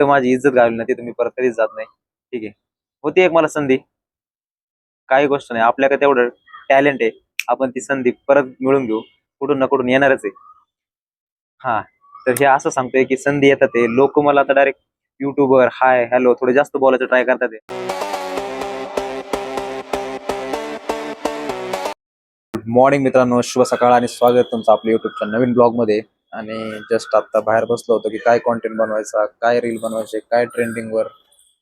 तर माझी इज्जत घालवली ना तिथं मी परत कधीच जात नाही. ठीक आहे. होती एक मला संधी, काही गोष्ट नाही, आपल्याकडे तेवढं टॅलेंट आहे, आपण ती संधी परत मिळून घेऊ, कुठून ना कुठून येणारच आहे. हा, तर हे असं सांगतोय की संधी येतात ते लोक मला आता डायरेक्ट युट्यूबवर हाय हॅलो थोडे जास्त बोलायचं ट्राय करतात ते. गुड मॉर्निंग मित्रांनो, शुभ सकाळ आणि स्वागत तुमचं आपल्या युट्यूबच्या नवीन ब्लॉग मध्ये. आणि जस्ट आता बाहेर बसलो होतो की काय कॉन्टेंट बनवायचा, काय रील बनवायचे, काय ट्रेंडिंगवर,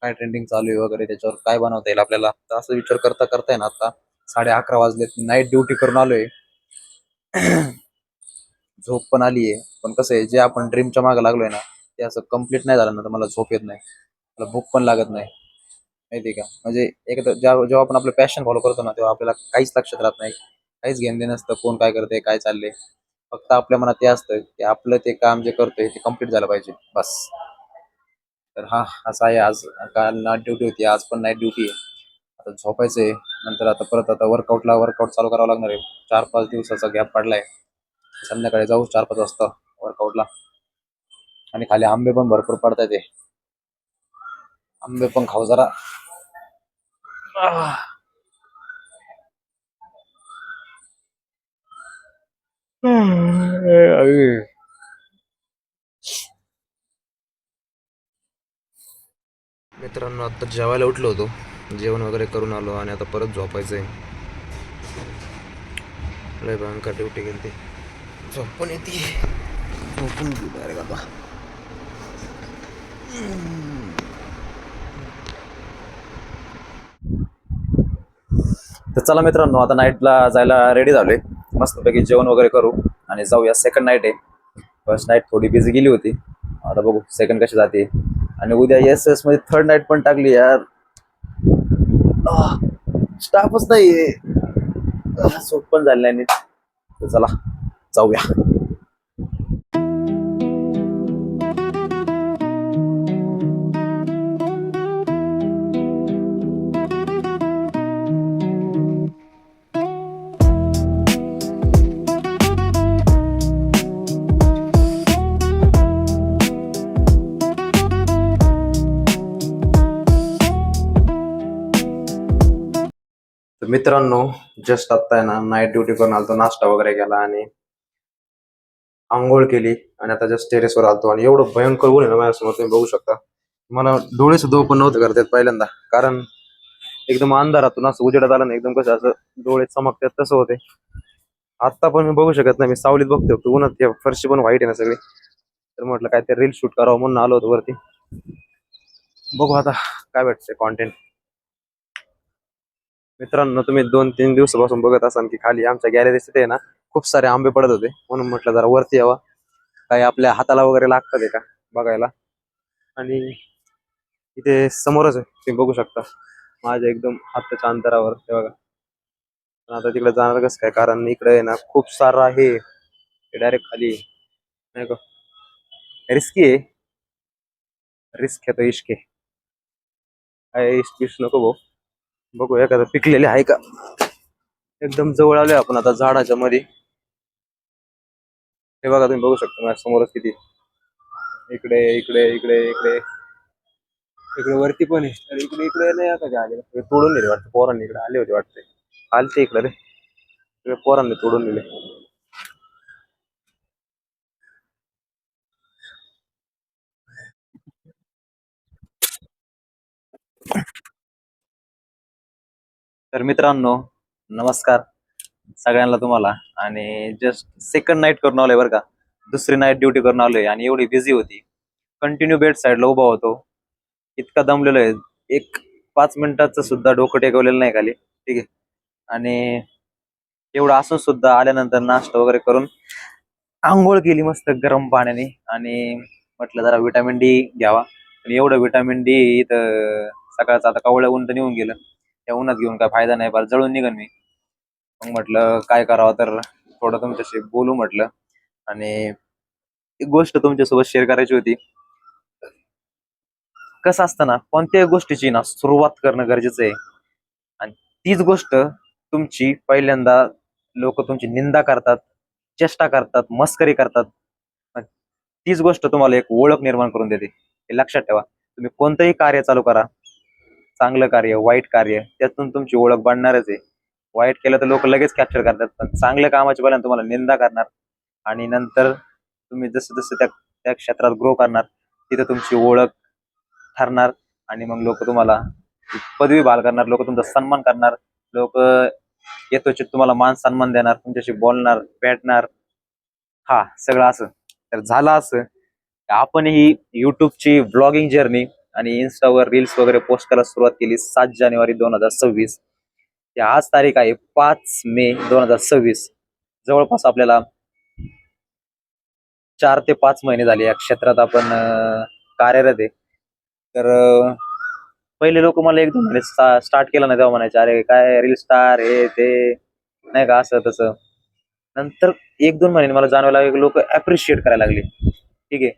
काय ट्रेंडिंग चालू आहे वगैरे, त्याच्यावर काय बनवता येईल आपल्याला. तर असं विचार करता करता आहे ना, आता 11:30 वाजलेत, नाईट ड्युटी करून आलोय. झोप पण आली आहे, पण कसं आहे, जे आपण ड्रीमच्या मागे लागलोय ना, ते असं कम्प्लीट नाही झालं ना तर मला झोप येत नाही, मला भूक पण लागत नाही. माहिती का, म्हणजे एकदा जेव्हा आपण आपलं पॅशन फॉलो करतो ना, तेव्हा आपल्याला काहीच लक्षात राहत नाही, काहीच घेणं देणं नसतं कोण काय करतंय काय चाललंय. फक्त आपल्या मनात ते असतं की आपलं ते काम जे करतोय ते कम्प्लीट झालं पाहिजे बस. तर हा, असं आहे. आज काल नाईट ड्युटी होती, आज पण नाईट ड्युटी आहे. आता झोपायचंय, नंतर आता परत आता वर्कआउट चालू करावं लागणार आहे. 4-5 दिवसाचा गॅप पडलाय, संध्याकाळी जाऊ 4-5 वाजता वर्कआउटला. आणि खाली आंबे पण भरपूर पडतायत, आंबे पण खाऊ जरा. आह. मित्रांनो, आता जेवायला उठलो होतो, जेवण वगैरे करून आलो आणि आता परत झोपायचंय. लय भयंकर ड्युटी गेली, झोप पण येते, झोपून डायरेक्ट आता. तर चला मित्रांनो, आता नाईटला जायला रेडी झालोय. मस्तपैकी जेवण वगैरे करू आणि जाऊया. सेकंड नाईट आहे, फर्स्ट नाईट थोडी बिझी गेली होती, आता बघू सेकंड कशी जाते. आणि उद्या एस मध्ये थर्ड नाईट पण टाकली यार, स्टाफच नाहीये, झोप पण झाली नाही नीट. तर चला जाऊया. तर मित्रांनो, जस्ट आता आहे ना नाईट ड्युटी करून आलतो, नाश्ता वगैरे केला आणि आंघोळ केली आणि आता जस्ट टेरेसवर आलतो. आणि एवढं भयंकर ऊन आहे ना माझ्यासमोर, तुम्ही बघू शकता. मला डोळे सुद्धा ओपन नव्हते करतात पहिल्यांदा, कारण एकदम अंधारातून असं उजेडात आलं ना, एकदम कसं असं डोळे चमकतात तसं होते. आता पण मी बघू शकत नाही, मी सावलीत बघतोय, उन्हात फरशी पण व्हाईट आहे ना सगळी. तर म्हटलं काय ते रील शूट करावं म्हणून आलो होतो वरती. बघू आता काय भेटतंय कॉन्टेंट. मित्रांनो, तुम्ही 2-3 दिवसापासून बघत असाल की खाली आमच्या गॅलरी तिथे आहे ना खूप सारे आंबे पडत होते, म्हणून म्हटलं जरा वरती यावा, काही आपल्या हाताला वगैरे लागतात का बघायला. आणि इथे समोरच आहे, तुम्ही बघू शकता माझ्या एकदम हाताच्या अंतरावर हे बघा. पण आता तिकडे जाणार कसं काय, कारण इकडे आहे ना खूप सारं आहे, डायरेक्ट खाली नाही का. रिस्की आहे, रिस्क आहे तो इश्क आहे. काय इश्क नको भाऊ. बघू एखादं पिकलेले आहे का. एकदम जवळ आलोय आपण आता झाडाच्या मध्ये. हे बघा, तुम्ही बघू शकता माझ्या समोरच किती. इकडे इकडे इकडे इकडे इकडे वरती पण आहे, तर इकडे इकडे नाही आता काय आले, तोडून नेले वाटतं पोरांनी, इकडे आले होते वाटते, आलते इकडे रे, इकडे पोरांनी तोडून नेले. तर मित्रांनो, नमस्कार सगळ्यांना तुम्हाला. आणि जस्ट सेकंड नाईट करून आलोय बरं का, दुसरी नाईट ड्युटी करून आलोय आणि एवढी बिझी होती, कंटिन्यू बेड साईडला उभा होतो, इतका दमलेलो आहे, एक 5 मिनिटाचं सुद्धा डोकं टेकवलेलं नाही खाली. ठीक आहे. आणि एवढं असून सुद्धा आल्यानंतर नाश्ता वगैरे करून आंघोळ केली मस्त गरम पाण्याने, आणि म्हटलं जरा विटॅमिन डी घ्यावा. आणि एवढं विटॅमिन डी इथं सकाळचं आता कवळं ऊन तर निघून गेलं, त्या उन्हात घेऊन काय फायदा नाही, बरं जळून निघन मी. मग म्हटलं काय करावं, तर थोडं तुमच्याशी बोलू म्हटलं. आणि एक गोष्ट तुमच्यासोबत शेअर करायची होती. कसं असतं ना, कोणत्याही गोष्टीची ना सुरुवात करणं गरजेचं आहे. आणि तीच गोष्ट तुमची पहिल्यांदा लोक तुमची निंदा करतात, चेष्टा करतात, मस्करी करतात, पण तीच गोष्ट तुम्हाला एक ओळख निर्माण करून देते. हे लक्षात ठेवा. तुम्ही कोणतंही कार्य चालू करा, चांगलं कार्य, वाईट कार्य, त्यातून तुमची ओळख बनणारच आहे. वाईट केलं तर लोक लगेच कॅप्चर करतात, पण चांगल्या कामाची पहिल्यांदा तुम्हाला निंदा करणार आणि नंतर तुम्ही जसं जसं त्या त्या क्षेत्रात ग्रो करणार, तिथे तुमची ओळख ठरणार आणि मग लोक तुम्हाला पदवी बहाल करणार, लोक तुमचा सन्मान करणार, लोक यथोचित तुम्हाला मान सन्मान देणार, तुमच्याशी बोलणार, भेटणार. हा सगळं असं. तर झालं असं, आपण ही युट्यूबची ब्लॉगिंग जर्नी आणि इन्स्टावर रील्स वगैरे पोस्ट करायला सुरुवात केली 7 जानेवारी 2026. ते आज तारीख आहे 5 मे 2026. जवळपास आपल्याला 4 ते 5 महिने झाले या क्षेत्रात आपण कार्यरत आहे. तर पहिले लोक मला 1-2 महिने स्टार्ट केलं ना तेव्हा म्हणायचे अरे काय रील स्टार हे ते, नाही का असं तसं. नंतर 1-2 महिने मला जाणवायला लागले, लोक अप्रिशिएट करायला लागले. ठीक आहे,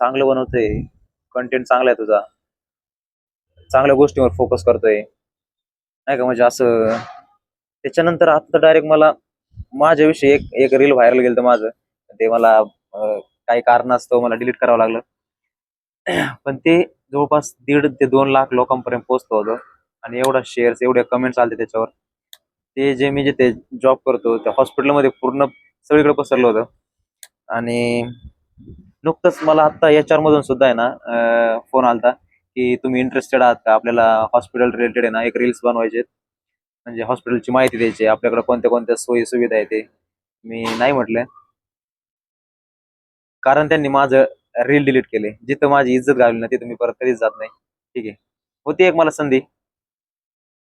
चांगलं बनवतोय, कंटेंट चांगला आहे तुझा, चांगल्या गोष्टीवर फोकस करतोय, नाही का, म्हणजे असं. त्याच्यानंतर आता डायरेक्ट मला माझ्याविषयी एक एक रील व्हायरल गेलं तर माझं, ते मला काही कारणास्तव मला डिलीट करावं लागलं. पण ते जवळपास 1.5 ते 2 लाख लोकांपर्यंत पोहोचलं होतं आणि एवढा शेअर्स एवढे कमेंट्स आले त्याच्यावर. ते जे मी जिथे जॉब करतो त्या हॉस्पिटलमध्ये पूर्ण सगळीकडे पसरलं होतं. आणि नुकतंच मला आता HR मधून सुद्धा आहे ना फोन आलता की तुम्ही इंटरेस्टेड आहात का, आपल्याला हॉस्पिटल रिलेटेड आहे ना एक रील्स बनवायचे, म्हणजे हॉस्पिटलची माहिती द्यायची, आपल्याकडे कोणत्या कोणत्या सोयी सुविधा आहे ते. मी नाही म्हटलं, कारण त्यांनी माझं रील डिलीट केले. जिथं माझी इज्जत घालवली ना तिथं मी परत कधीच जात नाही. ठीक आहे, होती एक मला संधी,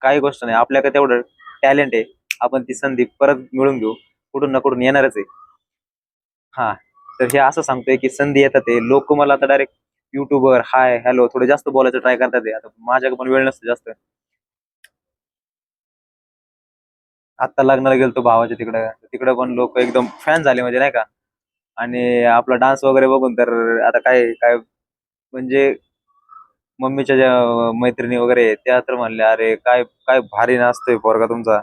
काही गोष्ट नाही, आपल्याकडे तेवढं टॅलेंट आहे, आपण ती संधी परत मिळून घेऊ, कुठून ना कुठून येणारच आहे. हा, तर हे असं सांगतोय की संधी येतात ते लोक मला आता डायरेक्ट युट्यूबवर हाय हॅलो थोडे जास्त बोलायचं ट्राय करतात ते. आता माझ्याकडे पण वेळ नसतो जास्त. आता लग्नाला गेलतो भावाच्या तिकडे, तिकडे पण लोक एकदम फॅन झाले म्हणजे नाही का. आणि आपला डान्स वगैरे बघून तर आता काय काय म्हणजे मम्मीच्या ज्या मैत्रिणी वगैरे आहेत, त्या तर म्हणल्या अरे काय काय भारी नाचतोय पोरगा तुमचा.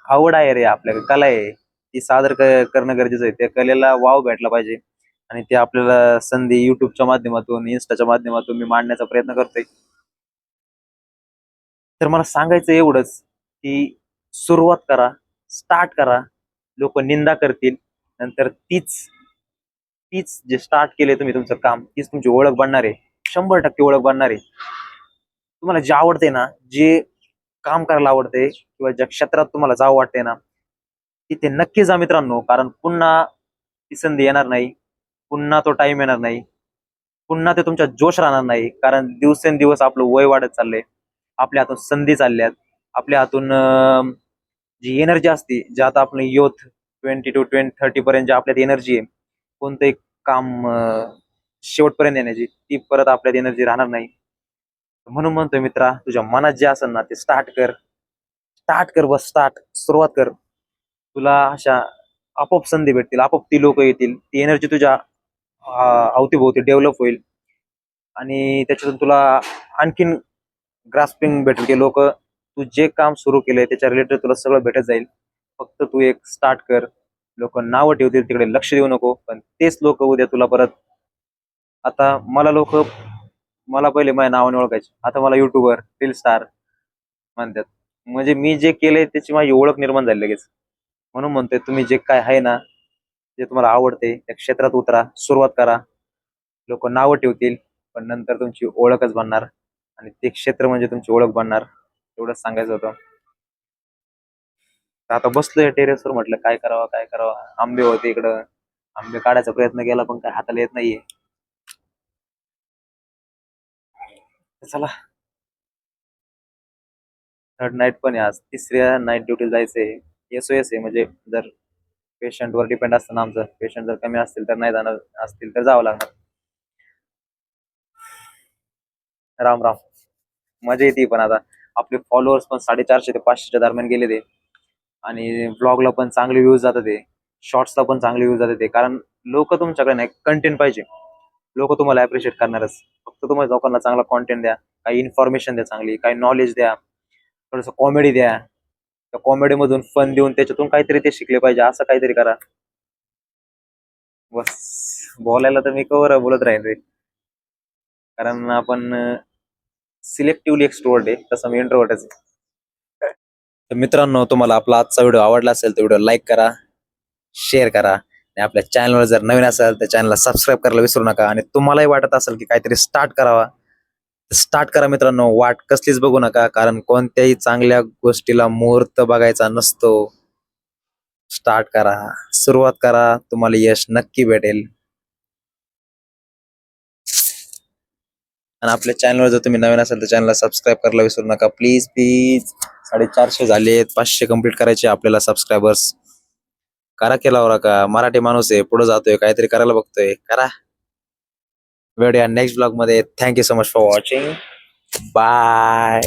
आवड आहे रे, आपल्याकडे कला आहे, ती सादर करणं गरजेचं आहे. त्या कलेला वाव भेटला पाहिजे आणि ते आपल्याला संधी युट्यूबच्या माध्यमातून, इन्स्टाच्या माध्यमातून मी मांडण्याचा प्रयत्न करतोय. तर मला सांगायचं एवढंच की सुरुवात करा, स्टार्ट करा. लोक निंदा करतील, नंतर तीच तीच जे स्टार्ट केले तुम्ही तुमचं काम, तीच तुमची ओळख बनणार आहे, 100% ओळख बनणार आहे. तुम्हाला जे आवडते ना, जे काम करायला आवडते किंवा ज्या क्षेत्रात तुम्हाला जावं वाटते ना, तिथे नक्की जा मित्रांनो. कारण पुन्हा ती संधी येणार नाही, पुन्हा तो टाइम येणार नाही, पुन्हा ते तुमच्या जोश राहणार नाही. कारण दिवसेंदिवस आपलं वय वाढत चाललंय, आपल्या हातून संधी चालल्यात, आपल्या हातून जी एनर्जी असते, जे आता आपण युथ 20 to 30 पर्यंत जे आपल्यात एनर्जी आहे, कोणतंही काम शेवटपर्यंत येण्याची, ती परत आपल्यात एनर्जी राहणार नाही. म्हणून म्हणतोय मित्रा, तुझ्या मनात जे असेल ना ते स्टार्ट कर, स्टार्ट कर, बस स्टार्ट, सुरुवात कर. तुला अशा आपोआप संधी भेटतील, आपोआप ती लोक येतील, ती एनर्जी तुझ्या अवतीभोवती डेव्हलप होईल आणि त्याच्यातून तुला आणखीन ग्रास्पिंग भेटेल की लोक तू जे काम सुरू केलंय त्याच्या रिलेटेड तुला सगळं भेटत जाईल. फक्त तू एक स्टार्ट कर. लोक नावं ठेवतील तिकडे लक्ष देऊ नको, पण तेच लोक उद्या तुला परत, आता मला लोक, मला पहिले माझ्या नावाने ओळखायचे, आता मला युट्यूबर रील स्टार म्हणतात. म्हणजे मी जे केलंय त्याची माझी ओळख निर्माण झाली लगेच. म्हणून म्हणतोय तुम्ही जे काय आहे ना, जे तुम्हाला आवडते त्या क्षेत्रात उतरा, सुरुवात करा. लोक नावं ठेवतील, पण नंतर तुमची ओळखच बनणार आणि ते क्षेत्र म्हणजे तुमची ओळख बनणार. एवढंच सांगायचं होतं. तर आता बसलोय टेरेसवर, म्हटलं काय करावं काय करावं. आंबे होते इकडं, आंबे काढायचा प्रयत्न केला पण काय हाताला येत नाहीये. चला, थर्ड नाईट पण आहे आज, तिसऱ्या नाईट ड्युटीला जायचंय. SOS आहे, म्हणजे जर पेशंटवर डिपेंड असतं ना आमचं, पेशंट जर कमी असतील तर नाही जाणार, असतील तर जावं लागणार. राम राम. मजा येते पण आता आपले फॉलोअर्स पण 450 ते 500च्या दरम्यान गेले ते. आणि ब्लॉगला पण चांगले व्ह्यूज जातात ते, शॉर्ट्सला पण चांगले व्ह्यूज जातात ते. कारण लोक तुमच्याकडे नाही, कंटेंट पाहिजे, लोक तुम्हाला अप्रिशिएट करणारच. फक्त तुम्हाला लोकांना चांगला कॉन्टेंट द्या, काही इन्फॉर्मेशन द्या, चांगली काही नॉलेज द्या, थोडंसं कॉमेडी द्या. त्या कॉमेडी मधून फन देऊन त्याच्यातून काहीतरी ते शिकले पाहिजे, असं काहीतरी करा. बस बोलायला तर मी कवर बोलत राहीन रे, कारण आपण सिलेक्टिव्हली एक्सट्रोवर्ट आहे, तसं मी इंट्रोवर्टच आहे. तर मित्रांनो, तुम्हाला आपला आजचा व्हिडिओ आवडला असेल तर व्हिडिओ लाईक करा, शेअर करा आणि आपल्या चॅनलवर जर नवीन असेल तर चॅनलला सबस्क्राईब करायला विसरू नका. आणि तुम्हालाही वाटत असेल की काहीतरी स्टार्ट करावा, स्टार्ट करा मित्रांनो. वाट कसलीच बघू नका, कारण कोणत्याही चांगल्या गोष्टीला मुहूर्त बघायचा नसतो. स्टार्ट करा, सुरुवात करा, तुम्हाला यश नक्की भेटेल. आणि आपल्या चॅनलवर जर तुम्ही नवीन असाल तर चॅनलला सबस्क्राईब करायला विसरू नका, प्लीज प्लीज. 450 झालेत, 500 कंप्लीट करायचे आपल्याला सबस्क्रायबर्स. करा, केला का, मराठी माणूस आहे, पुढे जातोय, काहीतरी करायला बघतोय, करा. भेटूया नेक्स्ट ब्लॉग मध्ये. Thank you so much for watching. Bye.